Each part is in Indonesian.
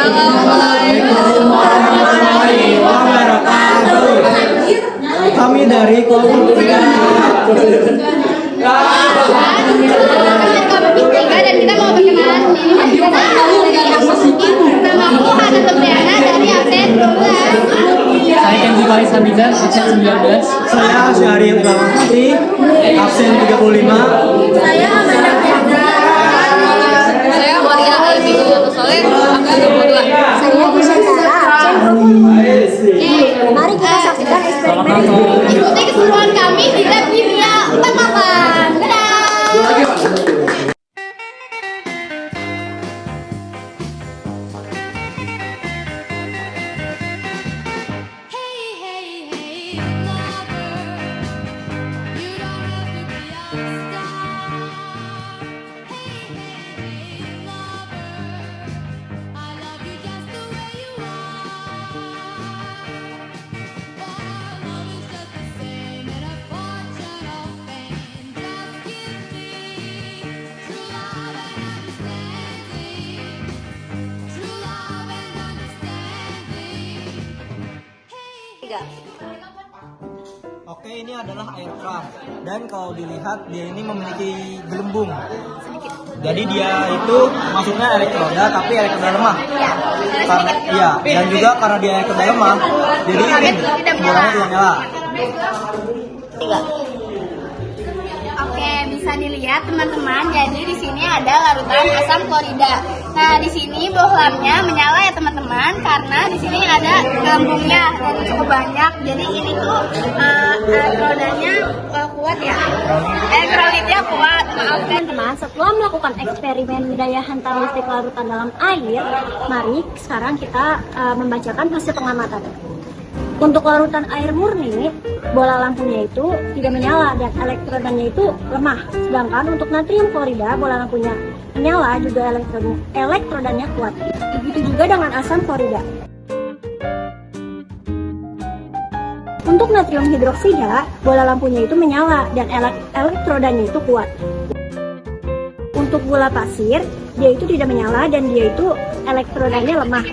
Assalamualaikum warahmatullahi wabarakatuh. Kami dari kelompok 3 dan kita mau perkenalan diri nama aku Hana Tembeana dari absen 12. Saya Kenzi Faris Hamizan, absen 19. Saya Syahriil Ilhamati, absen 35. Saya Amanda Fianza. Saya Maria Alfianza Soleh, absen 22. Saya Nusantara, absen 20. Mari kita saksikan eksperimen. Ikuti keseruan kami di lab kimia 48. Dadah. Oke, ini adalah aircraft dan kalau dilihat dia ini memiliki gelembung. Jadi dia itu masuknya elektroda tapi elektroda lemah. Iya, dan juga karena dia elektroda lemah, jadi ini bolanya tidak nyala. Oke, bisa dilihat teman-teman. Jadi di sini ada larutan asam klorida. Nah, di sini bohlamnya menyala ya teman-teman, karena di sini ada gelembungnya dan cukup banyak. Jadi ini tuh elektrodanya kuat ya. Elektrolitnya kuat. Maaf Teman-teman, setelah melakukan eksperimen daya hantar listrik larutan dalam air, mari sekarang kita membacakan hasil pengamatan. Untuk larutan air murni, bola lampunya itu tidak menyala dan elektrodanya itu lemah. Sedangkan untuk natrium klorida, bola lampunya menyala juga elektrodanya kuat. Begitu juga dengan asam klorida. Untuk natrium hidroksida, bola lampunya itu menyala dan elektrodanya itu kuat. Untuk gula pasir, dia itu tidak menyala dan dia itu elektrodanya lemah.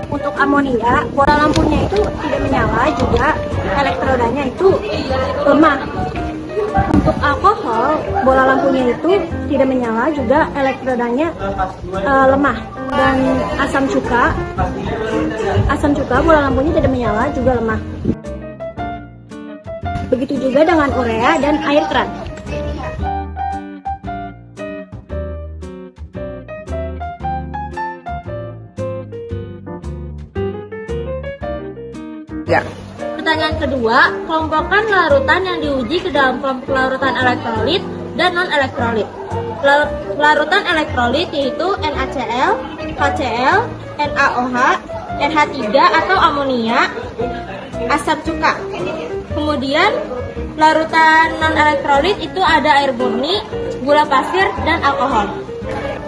Untuk amonia, bola lampunya itu tidak menyala juga elektrodanya itu lemah. Untuk alkohol, bola lampunya itu tidak menyala juga elektrodanya lemah. Dan asam cuka bola lampunya tidak menyala juga lemah. Begitu juga dengan urea dan air keran. Pertanyaan kedua, kelompokkan larutan yang diuji ke dalam kelompok larutan elektrolit dan non-elektrolit. Larutan elektrolit yaitu NaCl, HCl, NaOH, NH3 atau amonia, asam cuka. Kemudian larutan non-elektrolit itu ada air murni, gula pasir, dan alkohol.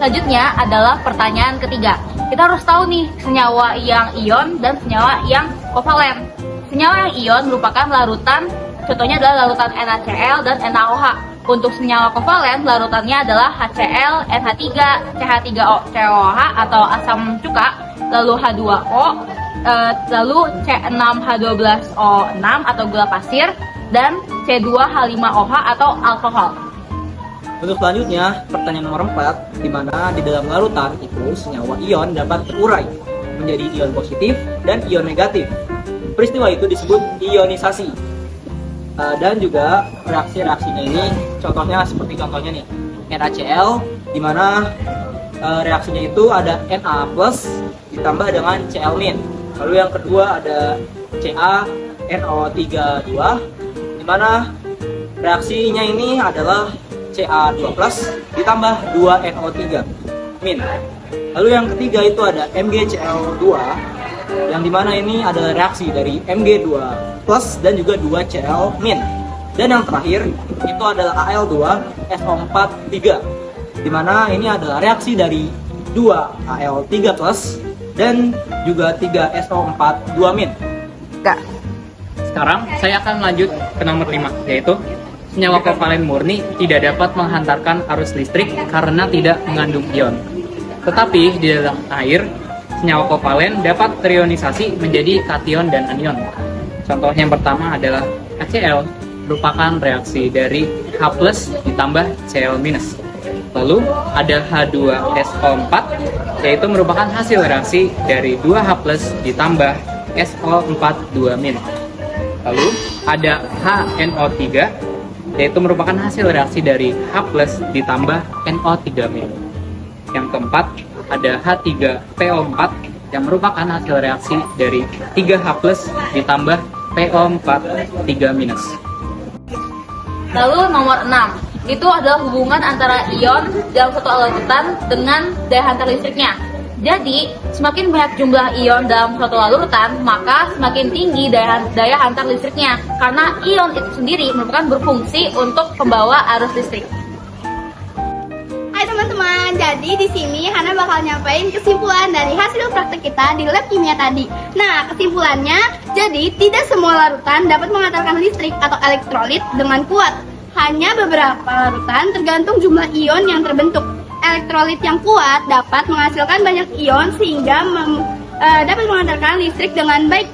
Selanjutnya adalah pertanyaan ketiga. Kita harus tahu nih senyawa yang ion dan senyawa yang kovalen. Senyawa yang ion merupakan larutan, contohnya adalah larutan NaCl dan NaOH. Untuk senyawa kovalen, larutannya adalah HCl, NH3, CH3COH atau asam cuka, lalu H2O, lalu C6H12O6 atau gula pasir, dan C2H5OH atau alkohol. Untuk selanjutnya, pertanyaan nomor 4, di mana di dalam larutan itu senyawa ion dapat terurai menjadi ion positif dan ion negatif. Peristiwa itu disebut ionisasi. Dan juga reaksi-reaksinya ini, contohnya seperti contohnya nih, NaCl, di mana reaksinya itu ada Na plus ditambah dengan Cl-. Lalu yang kedua ada CaNO32, di mana reaksinya ini adalah Ca2 plus ditambah 2NO3-. Lalu yang ketiga itu ada MgCl2, yang dimana ini adalah reaksi dari Mg2 plus dan juga 2Cl-. Dan yang terakhir itu adalah Al2SO43, dimana ini adalah reaksi dari 2Al3 plus dan juga 3SO42-. Sekarang saya akan lanjut ke nomor 5, yaitu senyawa kovalen murni tidak dapat menghantarkan arus listrik karena tidak mengandung ion. Tetapi di dalam air, senyawa kovalen dapat terionisasi menjadi kation dan anion. Contoh yang pertama adalah HCl, merupakan reaksi dari H+ ditambah Cl-. Lalu ada H2SO4, yaitu merupakan hasil reaksi dari 2H+ ditambah SO4 2-. Lalu ada HNO3, yaitu merupakan hasil reaksi dari H+ ditambah NO3-. Yang keempat ada H3PO4 yang merupakan hasil reaksi dari 3H+ ditambah PO4 3-. Lalu nomor 6, itu adalah hubungan antara ion dalam satu larutan dengan daya hantar listriknya. Jadi, semakin banyak jumlah ion dalam suatu larutan, maka semakin tinggi daya hantar listriknya. Karena ion itu sendiri merupakan berfungsi untuk pembawa arus listrik. Hai teman-teman, jadi di sini Hana bakal nyampein kesimpulan dari hasil praktek kita di lab kimia tadi. Nah, kesimpulannya, jadi tidak semua larutan dapat mengantarkan listrik atau elektrolit dengan kuat. Hanya beberapa larutan tergantung jumlah ion yang terbentuk. Elektrolit yang kuat dapat menghasilkan banyak ion sehingga dapat mengantarkan listrik dengan baik.